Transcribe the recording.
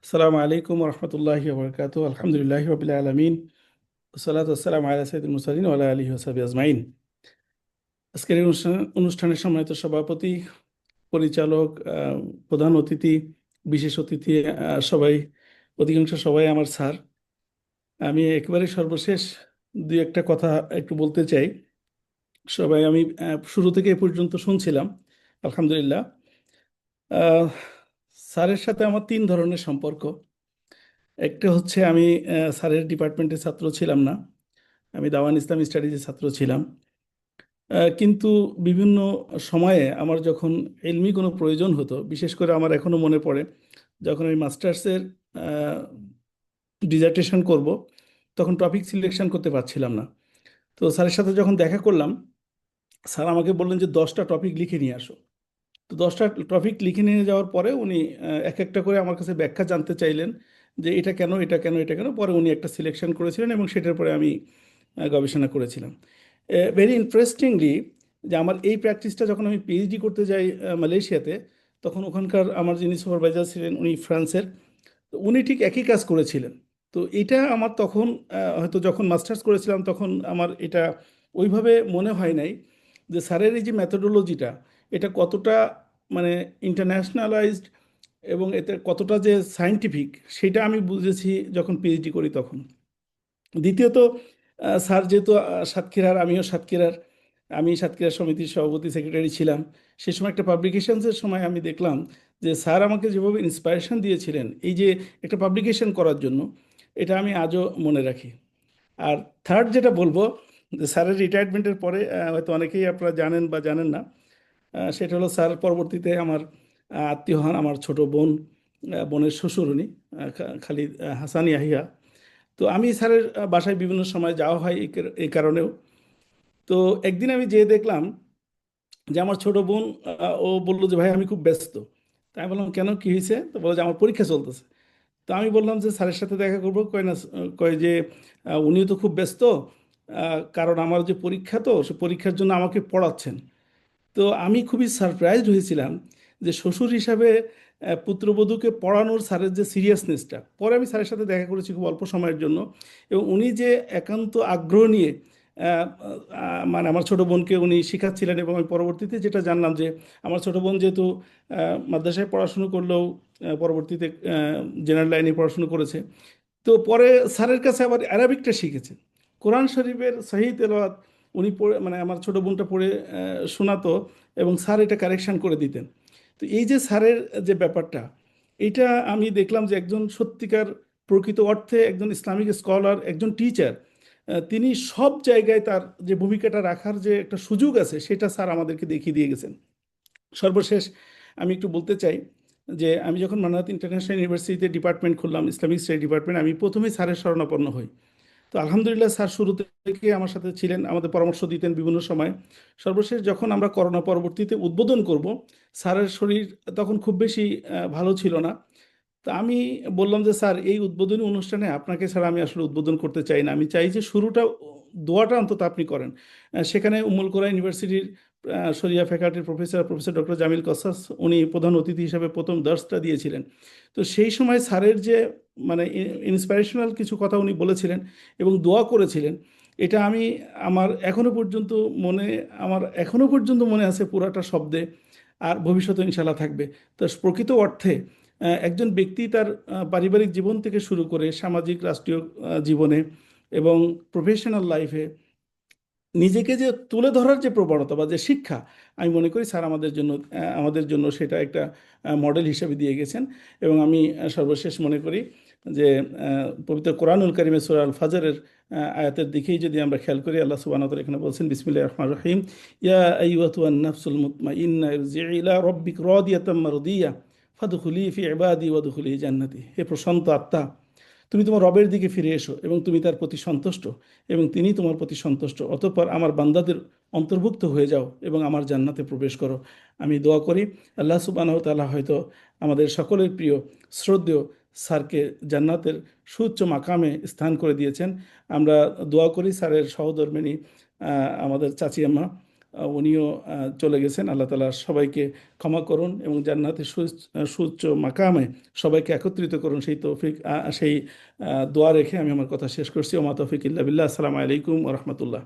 আসসালামু আলাইকুম রহমতুল্লাহি ওবরকাতু আলহামদুলিল্লাহ রবিল আলমিন সালাত আসসালাম আলা সাইয়্যিদুল মুরসালিন ওয়া আলা আলিহি ওয়া সাহবিহি আজমাইন। আজকের এই অনুষ্ঠানের সম্মানিত সভাপতি, পরিচালক, প্রধান অতিথি, বিশেষ অতিথি, সবাই, অধিকাংশ সবাই আমার স্যার। আমি একেবারে সর্বশেষ দুই একটা কথা একটু বলতে চাই। সবাই আমি শুরু থেকে এ পর্যন্ত শুনছিলাম, আলহামদুলিল্লাহ। আহ, স্যারের সাথে আমার তিন ধরনের সম্পর্ক। একটা হচ্ছে আমি স্যারের ডিপার্টমেন্টের ছাত্র ছিলাম না, আমি দাওয়ান ইসলামী স্টাডিজের ছাত্র ছিলাম। কিন্তু বিভিন্ন সময়ে আমার যখন এলমি কোনো প্রয়োজন হতো, বিশেষ করে আমার এখনো মনে পড়ে যখন আমি মাস্টার্সের ডিজার্টেশন করব, তখন টপিক সিলেকশন করতে পারছিলাম না। তো স্যারের সাথে যখন দেখা করলাম, স্যার আমাকে বললেন যে 10টা টপিক লিখে নিয়ে আসো। তো 10টা টপিক লিখে নিয়ে যাওয়ার পরে উনি এক একটা করে আমার কাছে ব্যাখ্যা জানতে চাইলেন যে এটা কেন, এটা কেন, এটা কেন। পরে উনি একটা সিলেকশন করেছিলেন এবং সেটার পরে আমি গবেষণা করেছিলাম। ভেরি ইন্টারেস্টিংলি, যে আমার এই প্র্যাকটিসটা যখন আমি পিএইচডি করতে যাই মালয়েশিয়াতে, তখন ওখানকার আমার যিনি সুপারভাইজার ছিলেন উনি ফ্রান্সের। তো উনি ঠিক একই কাজ করেছিলেন। তো এটা আমার তখন হয়তো যখন মাস্টার্স করেছিলাম তখন আমার এটা ওইভাবে মনে হয় নাই যে স্যারের এই যে মেথোডোলজিটা, এটা কতটা মানে ইন্টারন্যাশনালাইজড এবং এতে কতটা যে সায়েন্টিফিক, সেটা আমি বুঝেছি যখন পিএইচডি করি তখন। দ্বিতীয়ত, স্যার যেহেতু সাতক্ষীরার, আমিও সাতক্ষীরার, আমি সাতক্ষীরা সমিতির সভাপতি সেক্রেটারি ছিলাম। সে সময় একটা পাবলিকেশনসের সময় আমি দেখলাম যে স্যার আমাকে যেভাবে ইন্সপায়ারেশন দিয়েছিলেন এই যে একটা পাবলিকেশন করার জন্য, এটা আমি আজও মনে রাখি। আর থার্ড যেটা বলবো, যে স্যারের রিটায়ারমেন্টের পরে হয়তো অনেকেই আপনারা জানেন বা জানেন না, সেটা হলো স্যার পরবর্তীতে আমার আত্মীয় হন, আমার ছোট বোন, বোনের শ্বশুর উনি, খালিদ হাসান ইয়াহিয়া। তো আমি স্যারের বাসায় বিভিন্ন সময় যাওয়া হয় এই কারণেও। তো একদিন আমি যেয়ে দেখলাম যে আমার ছোট বোন, ও বললো যে ভাই আমি খুব ব্যস্ত। তাই আমি বললাম কেন, কি হয়েছে? তো বললো যে আমার পরীক্ষা চলতেছে। তো আমি বললাম যে স্যারের সাথে দেখা করবো, কয় না, কয় যে উনিও তো খুব ব্যস্ত, কারণ আমার যে পরীক্ষা, তো সে পরীক্ষার জন্য আমাকে পড়াচ্ছেন। তো আমি খুবই সারপ্রাইজড হয়েছিলাম যে শ্বশুর হিসাবে পুত্রবধূকে পড়ানোর স্যারের যে সিরিয়াসনেসটা। পরে আমি স্যারের সাথে দেখা করেছি খুব অল্প সময়ের জন্য, এবং উনি যে একান্ত আগ্রহ নিয়ে মানে আমার ছোট বোনকে উনি শেখাচ্ছিলেন। এবং আমি পরবর্তীতে যেটা জানলাম যে আমার ছোট বোন যেহেতু মাদ্রাসায় পড়াশুনো করলেও পরবর্তীতে জেনারেল লাইনে পড়াশুনো করেছে, তো পরে স্যারের কাছে আবার অ্যারাবিকটা শিখেছে। কোরআন শরীফের সহি তেলাওয়াত উনি পড়ে, মানে আমার ছোট বোনটা পড়ে শোনাতো, এবং স্যার এটা কারেকশন করে দিতেন। তো এই যে স্যারের যে ব্যাপারটা, এটা আমি দেখলাম যে একজন সত্যিকার প্রকৃত অর্থে একজন ইসলামিক স্কলার, একজন টিচার, তিনি সব জায়গায় তার যে ভূমিকাটা রাখার যে একটা সুযোগ আছে, সেটা স্যার আমাদেরকে দেখিয়ে দিয়ে গেছেন। সর্বশেষ আমি একটু বলতে চাই যে আমি যখন মানাত ইন্টারন্যাশনাল ইউনিভার্সিটিতে ডিপার্টমেন্ট খুললাম, ইসলামিক স্টাডি ডিপার্টমেন্ট, আমি প্রথমেই স্যারের শরণাপন্ন হই। তো আলহামদুলিল্লাহ স্যার শুরু থেকে আমার সাথে ছিলেন, আমাদের পরামর্শ দিতেন বিভিন্ন সময়। সর্বশেষ যখন আমরা করোনা পরবর্তীতে উদ্বোধন করব, স্যারের শরীর তখন খুব বেশি ভালো ছিল না। তা আমি বললাম যে স্যার এই উদ্বোধনী অনুষ্ঠানে আপনাকে ছাড়া আমি আসলে উদ্বোধন করতে চাই না, আমি চাই যে শুরুটা, দোয়াটা অন্তত আপনি করেন। সেখানে উম্মুল কোরা ইউনিভার্সিটির শরিয়া ফ্যাকাল্টির professor professor doctor Jamil Kassas, উনি প্রধান অতিথি হিসাবে প্রথম দর্শটা দিয়েছিলেন। তো সেই সময় স্যারের যে মানে ইন্সপিরেশনাল কিছু কথা উনি বলেছিলেন এবং দোয়া করেছিলেন, এটা আমি, আমার এখনো পর্যন্ত মনে, আমার এখনো পর্যন্ত মনে আছে পুরাটা শব্দে, আর ভবিষ্যতে ইনশাল্লাহ থাকবে। তো প্রকৃত অর্থে একজন ব্যক্তি তার পারিবারিক জীবন থেকে শুরু করে সামাজিক রাষ্ট্রীয় জীবনে এবং প্রফেশনাল লাইফে নিজেকে যে তুলে ধরার যে প্রবণতা বা যে শিক্ষা, আমি মনে করি স্যার আমাদের জন্য সেটা একটা মডেল হিসেবে দিয়ে গেছেন। এবং আমি সর্বশেষ মনে করি যে পবিত্র কোরআনুল কারিমে সূরা আল ফাজরের আয়াতের দিকেই যদি আমরা খেয়াল করি, আল্লাহ সুবহানাহু ওয়া তাআলা এখানে বলছেন বিসমিল্লাহির রহমানির রহিম, ইয়া আইয়ুহাতুন নাফসুল মুতমাইন্না ইরজিই ইলা রাব্বিক রাদিয়াতাম মারদিয়া ফাদখুলি ফি ইবাদি ওয়াদখুলি জান্নাতি। হে প্রশান্ত আত্মা, তুমি তোমার রবের দিকে ফিরে এসো এবং তুমি তার প্রতি সন্তুষ্ট এবং তিনি তোমার প্রতি সন্তুষ্ট, অতঃপর আমার বান্দাদের অন্তর্ভুক্ত হয়ে যাও এবং আমার জান্নাতে প্রবেশ করো। আমি দোয়া করি আল্লাহ সুবহানাহু ওয়া তাআলা হয়তো আমাদের সকলের প্রিয় শ্রদ্ধেয় স্যারকে জান্নাতের সুউচ্চ মাকামে স্থান করে দিয়েছেন। আমরা দোয়া করি স্যারের সহধর্মিণী আমাদের চাচি আম্মা উনিও চলে গেছেন। আল্লাহ তাআলা সবাইকে ক্ষমা করুন এবং জান্নাতের সুউচ্চ মাকামে সবাইকে একত্রিত করুন, সেই তৌফিক সেই দোয়া রেখে আমি আমার কথা শেষ করছি। ওমা তৌফিক ইল্লা বিল্লাহ। আসসালামু আলাইকুম ওয়া রাহমাতুল্লাহ।